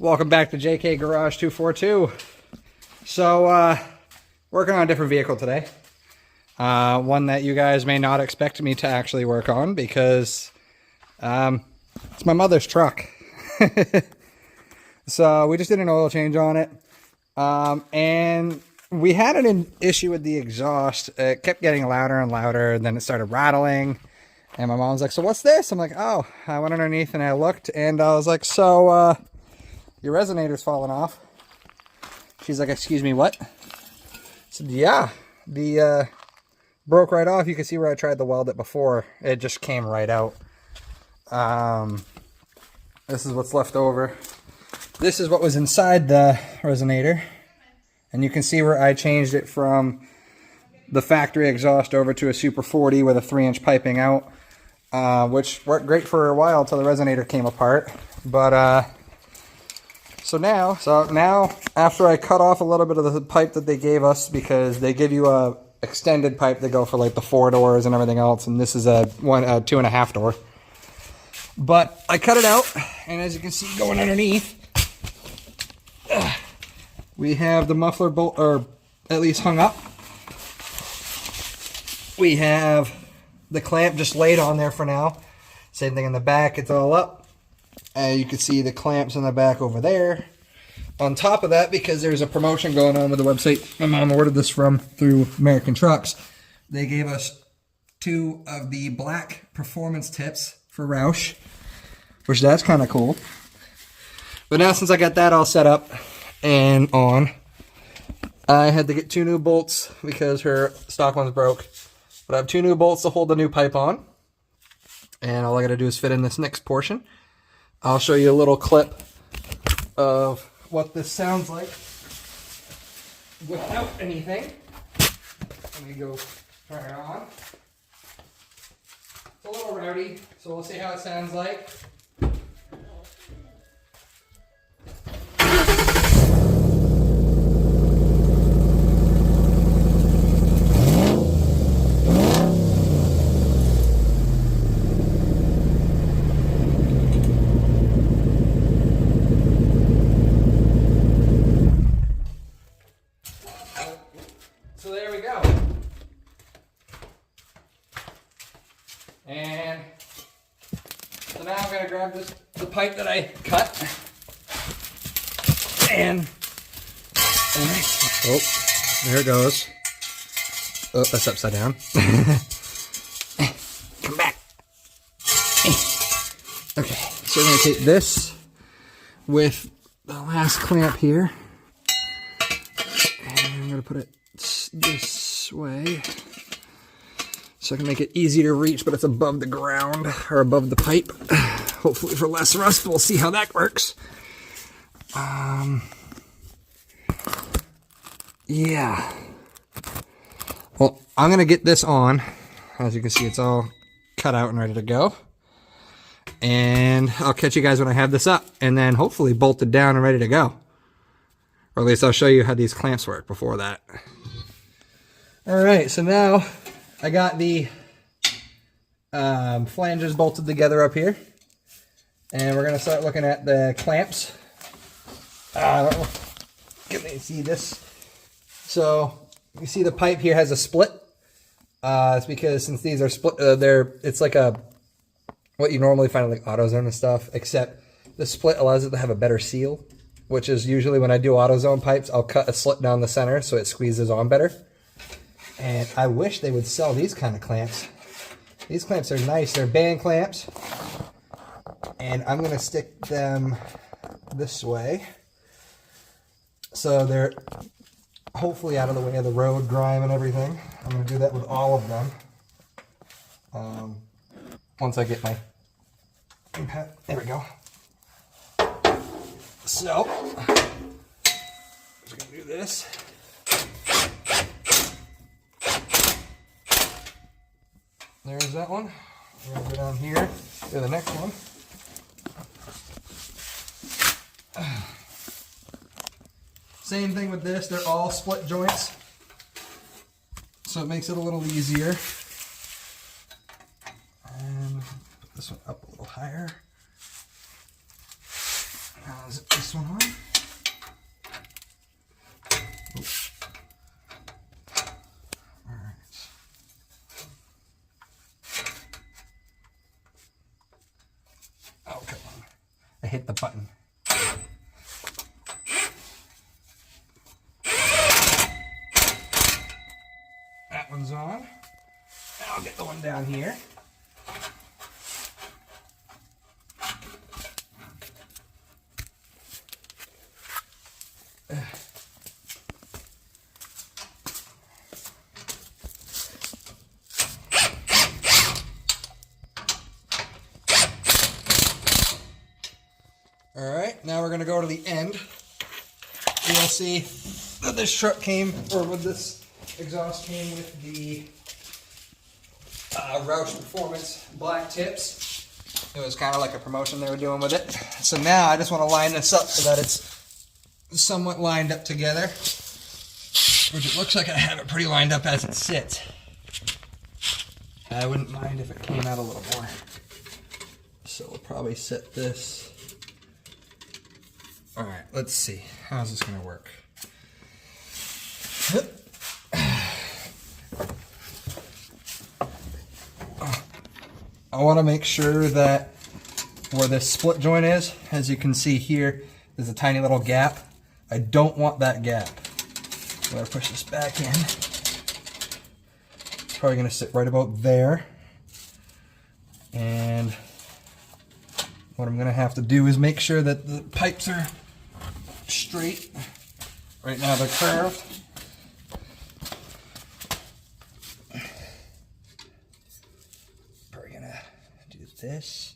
Welcome back to JK Garage 242. So, working on a different vehicle today. One that you guys may not expect me to actually work on because it's my mother's truck. So we just did an oil change on it. And we had an issue with the exhaust. It kept getting louder and louder, and then it started rattling. And my mom's like, so what's this? I'm like, oh, I went underneath and I looked, and I was like, so, your resonator's falling off. She's like, excuse me, what? I said, yeah, the, broke right off. You can see where I tried to weld it before. It just came right out. This is what's left over. This is what was inside the resonator. And you can see where I changed it from the factory exhaust over to a Super 40 with a 3-inch piping out. Which worked great for a while until the resonator came apart. But, so now after I cut off a little bit of the pipe that they gave us, because they give you a extended pipe that go for like the 4 doors and everything else, and this is a 2.5 door. But I cut it out, and as you can see going underneath, we have the muffler bolt, or at least hung up. We have the clamp just laid on there for now. Same thing in the back, it's all up. You can see the clamps in the back over there. On top of that, because there's a promotion going on with the website my mom ordered this from through American Trucks, they gave us 2 of the black performance tips for Rouch, which that's kind of cool. But now since I got that all set up and on, I had to get 2 new bolts because her stock ones broke. But I have 2 new bolts to hold the new pipe on. And all I got to do is fit in this next portion. I'll show you a little clip of what this sounds like without anything. Let me go turn it on. It's a little rowdy, so we'll see how it sounds like. So there we go. And so now I'm going to grab the pipe that I cut. And oh, there it goes. Oh, that's upside down. Come back. Okay, so we're going to take this with the last clamp here. And I'm going to put it this way so I can make it easy to reach, but it's above the ground or above the pipe, hopefully for less rust. We'll see how that works. Yeah, well, I'm gonna get this on. As you can see, it's all cut out and ready to go, and I'll catch you guys when I have this up and then hopefully bolted down and ready to go, or at least I'll show you how these clamps work before that. Alright, so now I got the flanges bolted together up here. And we're going to start looking at the clamps. Can you see this? So, you see the pipe here has a split. It's because since these are split, it's like what you normally find in like AutoZone and stuff, except the split allows it to have a better seal, which is usually when I do AutoZone pipes, I'll cut a slit down the center so it squeezes on better. And I wish they would sell these kind of clamps. These clamps are nice. They're band clamps. And I'm going to stick them this way, so they're hopefully out of the way of the road grime and everything. I'm going to do that with all of them. Once I get my impact. There we go. So, I'm just going to do this. There's that one. We're going to go down here to the next one. Same thing with this. They're all split joints, so it makes it a little easier. And put this one up a little higher. Now zip this one on. hit the button. That one's on. I'll get the one down here. All right, now we're going to go to the end. You'll see that this truck came, or with this exhaust came with the Rouch Performance black tips. It was kind of like a promotion they were doing with it. So now I just want to line this up so that it's somewhat lined up together. Which it looks like I have it pretty lined up as it sits. I wouldn't mind if it came out a little more. So we'll probably set this. All right, let's see. How's this going to work? I want to make sure that where this split joint is, as you can see here, there's a tiny little gap. I don't want that gap. I'm going to push this back in. It's probably going to sit right about there. And what I'm going to have to do is make sure that the pipes are straight. Right now they're curved. We're going to do this.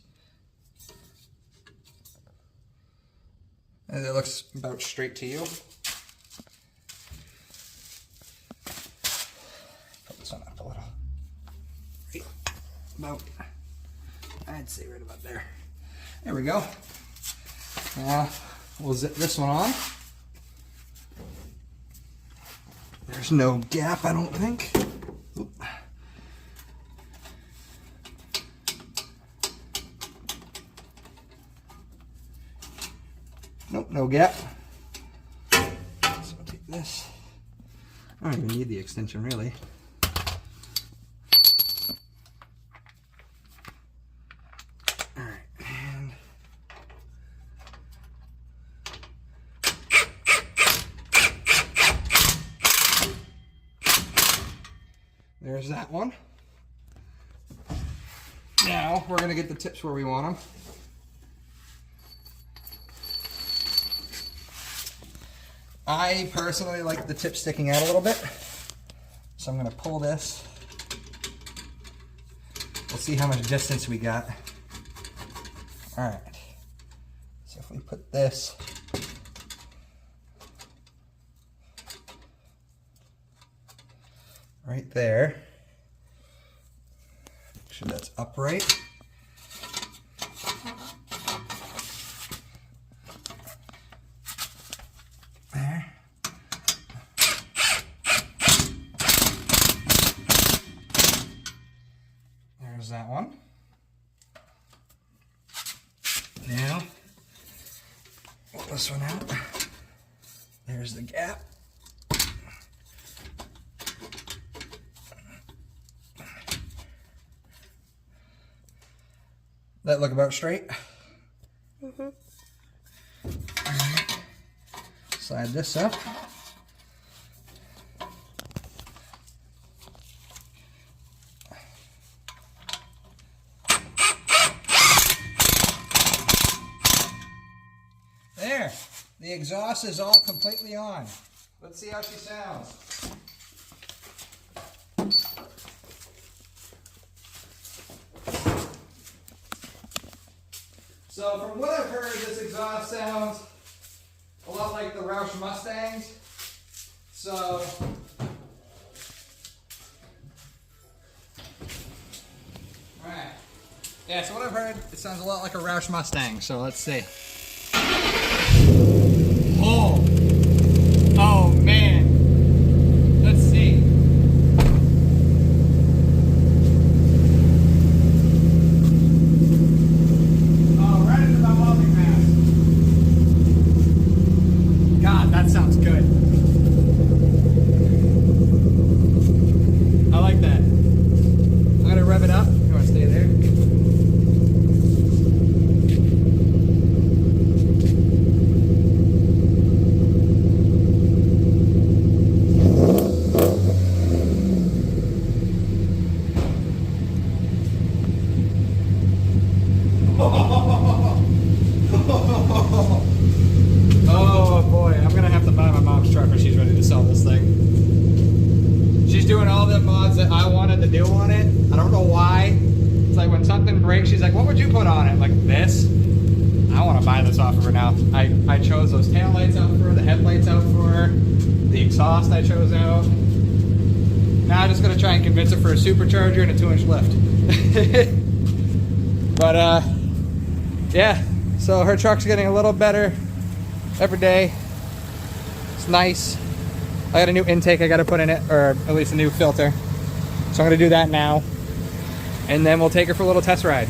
And it looks about straight to you. Put this one up a little. Right about, I'd say right about there. There we go. Now we'll zip this one on. There's no gap, I don't think. Oop. Nope, no gap. So I'll take this. I don't even need the extension really. There's that one. Now we're going to get the tips where we want them. I personally like the tip sticking out a little bit. So I'm going to pull this. We'll see how much distance we got. Alright. So if we put this right there. Make sure that's upright. There. There's that one. Now, pull this one out. There's the gap. That look about straight? Mm-hmm. Right. Slide this up. There! The exhaust is all completely on. Let's see how she sounds. So from what I've heard, this exhaust sounds a lot like the Rouch Mustangs. So alright. Yeah, so what I've heard, it sounds a lot like a Rouch Mustang. So let's see. Oh! Oh man! Let's see. That sounds good. I like that. I'm going to rev it up. You want to stay there? that I wanted to do on it. I don't know why. It's like when something breaks, she's like, what would you put on it? I'm like, this? I want to buy this off of her now. I chose those tail lights out for her, the headlights out for her, the exhaust I chose out. Now I'm just going to try and convince her for a supercharger and a 2-inch lift. But yeah, so her truck's getting a little better every day. It's nice. I got a new intake I got to put in it, or at least a new filter. So I'm going to do that now. And then we'll take her for a little test ride.